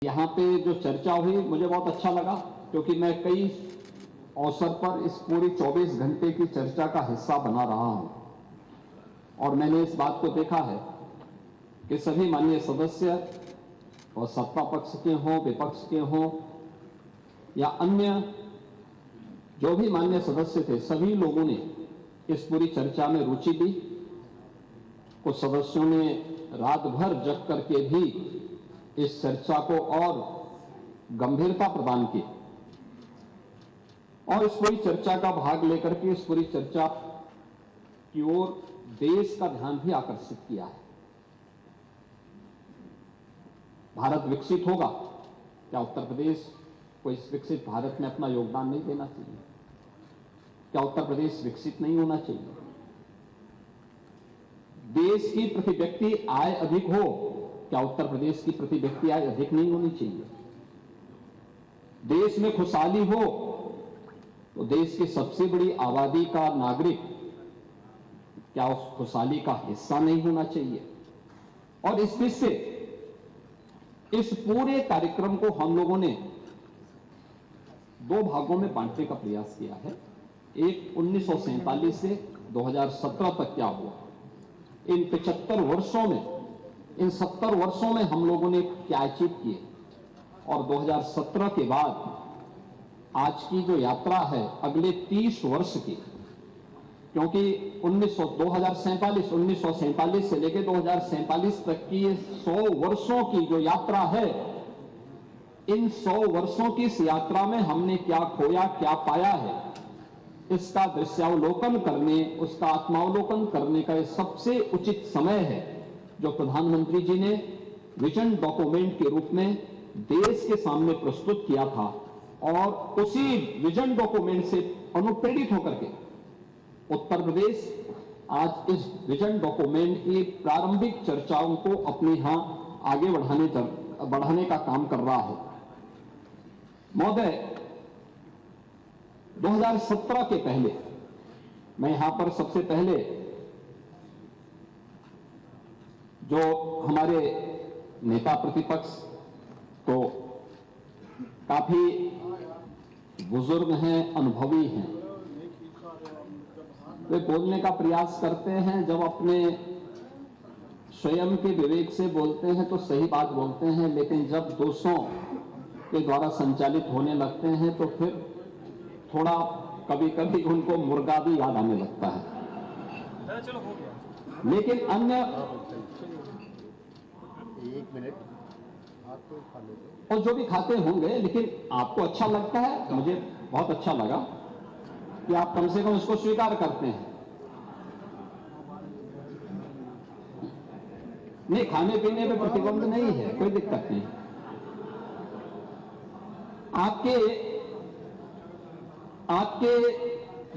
यहाँ पे जो चर्चा हुई मुझे बहुत अच्छा लगा, क्योंकि मैं कई अवसर पर इस पूरी 24 घंटे की चर्चा का हिस्सा बना रहा हूं और मैंने इस बात को देखा है कि सभी माननीय सदस्य और सत्ता पक्ष के हों, विपक्ष के हों या अन्य जो भी माननीय सदस्य थे, सभी लोगों ने इस पूरी चर्चा में रुचि ली। कुछ सदस्यों ने रात भर जग करके भी इस चर्चा को और गंभीरता प्रदान की और इस पूरी चर्चा का भाग लेकर के इस पूरी चर्चा की ओर देश का ध्यान भी आकर्षित किया है। भारत विकसित होगा, क्या उत्तर प्रदेश को इस विकसित भारत में अपना योगदान नहीं देना चाहिए? क्या उत्तर प्रदेश विकसित नहीं होना चाहिए? देश की प्रति व्यक्ति आय अधिक हो, क्या उत्तर प्रदेश की प्रति व्यक्ति आय अधिक नहीं होनी चाहिए? देश में खुशहाली हो तो देश की सबसे बड़ी आबादी का नागरिक क्या उस खुशहाली का हिस्सा नहीं होना चाहिए? और इस दृष्टि से इस पूरे कार्यक्रम को हम लोगों ने दो भागों में बांटने का प्रयास किया है। एक 1947 से 2017 तक क्या हुआ, इन 75 वर्षों में, इन 70 वर्षों में हम लोगों ने क्या अचीव किए, और 2017 के बाद आज की जो यात्रा है अगले 30 वर्ष की, क्योंकि 1947 से लेकर 2047 तक की ये 100 वर्षों की जो यात्रा है, इन 100 वर्षों की इस यात्रा में हमने क्या खोया, क्या पाया है, इसका दृश्यावलोकन करने, उसका आत्मावलोकन करने का ये सबसे उचित समय है जो प्रधानमंत्री जी ने विजन डॉक्यूमेंट के रूप में देश के सामने प्रस्तुत किया था। और उसी विजन डॉक्यूमेंट से अनुप्रेरित होकर के उत्तर प्रदेश आज इस विजन डॉक्यूमेंट की प्रारंभिक चर्चाओं को अपने यहां आगे बढ़ाने का काम कर रहा है। महोदय, 2017 के पहले मैं यहां पर सबसे पहले जो हमारे नेता प्रतिपक्ष तो काफी बुजुर्ग हैं, अनुभवी हैं, वे बोलने का प्रयास करते हैं, जब अपने स्वयं के विवेक से बोलते हैं तो सही बात बोलते हैं, लेकिन जब दूसरों के द्वारा संचालित होने लगते हैं तो फिर थोड़ा कभी कभी उनको मुर्गा भी याद आने लगता है। चलो हो गया। लेकिन अन्य एक मिनट आपको खा लेते और जो भी खाते होंगे, लेकिन आपको अच्छा लगता है, मुझे बहुत अच्छा लगा कि आप कम से कम इसको स्वीकार करते हैं। नहीं, खाने पीने में प्रतिबंध नहीं है, कोई दिक्कत नहीं। आपके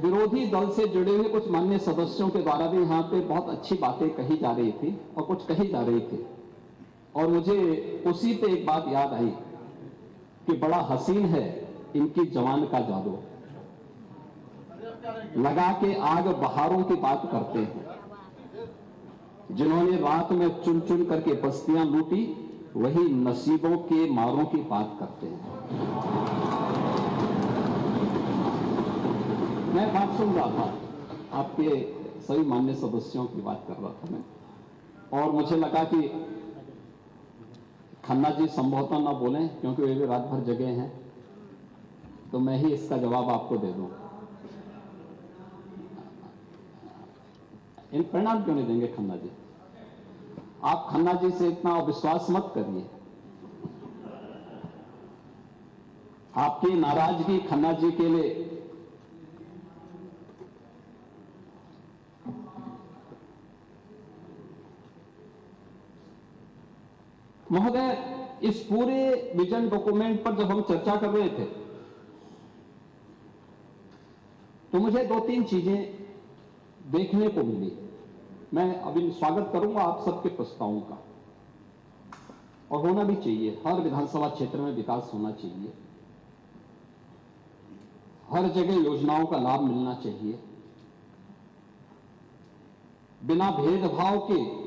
विरोधी दल से जुड़े हुए कुछ माननीय सदस्यों के द्वारा भी यहां पे बहुत अच्छी बातें कही जा रही थी और कुछ कही जा रही थी, और मुझे उसी पे एक बात याद आई कि बड़ा हसीन है इनकी जवान का जादू, लगा के आग बहारों की बात करते हैं। जिन्होंने रात में चुन चुन करके बस्तियां लूटी, वही नसीबों के मारों की बात करते हैं। मैं बात सुन रहा था, आपके सभी माननीय सदस्यों की बात कर रहा था मैं, और मुझे लगा कि खन्ना जी संभवतः ना बोलें क्योंकि वे भी रात भर जगे हैं, तो मैं ही इसका जवाब आपको दे दूं। इन परिणाम क्यों नहीं देंगे खन्ना जी? आप खन्ना जी से इतना अविश्वास मत करिए। आपकी नाराजगी खन्ना जी के लिए महोदय, इस पूरे विजन डॉक्यूमेंट पर जब हम चर्चा कर रहे थे तो मुझे दो तीन चीजें देखने को मिली। मैं अभी स्वागत करूंगा आप सबके प्रस्तावों का, और होना भी चाहिए। हर विधानसभा क्षेत्र में विकास होना चाहिए, हर जगह योजनाओं का लाभ मिलना चाहिए, बिना भेदभाव के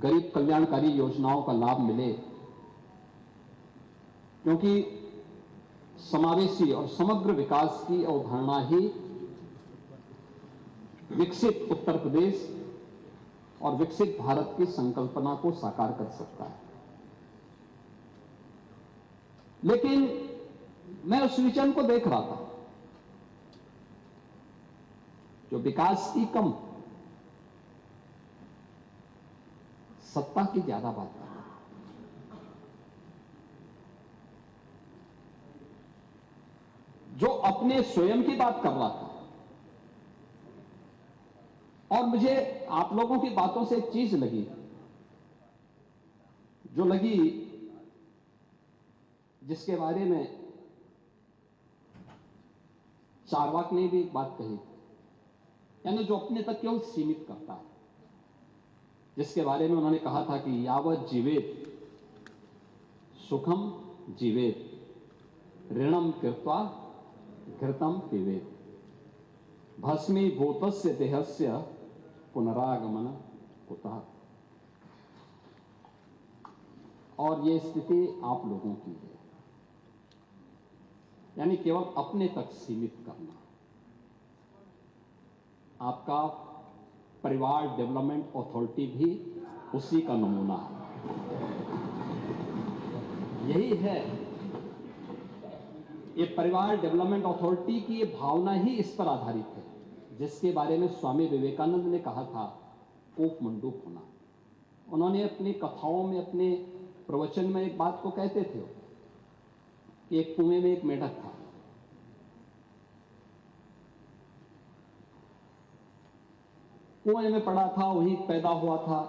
गरीब कल्याणकारी योजनाओं का लाभ मिले, क्योंकि समावेशी और समग्र विकास की अवधारणा ही विकसित उत्तर प्रदेश और विकसित भारत की संकल्पना को साकार कर सकता है। लेकिन मैं उस विजन को देख रहा था जो विकास की कम, सत्ता की ज्यादा बात कर रहा था। जो अपने स्वयं की बात कर रहा था। और मुझे आप लोगों की बातों से एक चीज लगी, जो लगी जिसके बारे में चारवाक ने भी एक बात कही, यानी जो अपने तक केवल सीमित करता है, जिसके बारे में उन्होंने कहा था कि यावत जीवेत सुखम जीवेत ऋणम कृत्वा घृतम पिबेत भस्मीभूतस्य देहस्य पुनरागमन कुतः। और ये स्थिति आप लोगों की है, यानी केवल अपने तक सीमित करना। आपका परिवार डेवलपमेंट अथॉरिटी भी उसी का नमूना है। यही है, ये परिवार डेवलपमेंट अथॉरिटी की ये भावना ही इस पर आधारित है, जिसके बारे में स्वामी विवेकानंद ने कहा था कोप मंडूक होना। उन्होंने अपनी कथाओं में, अपने प्रवचन में एक बात को कहते थे कि एक कुएं में एक मेढक था। कुएं में पड़ा था, वहीं पैदा हुआ था,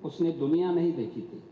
उसने दुनिया नहीं देखी थी।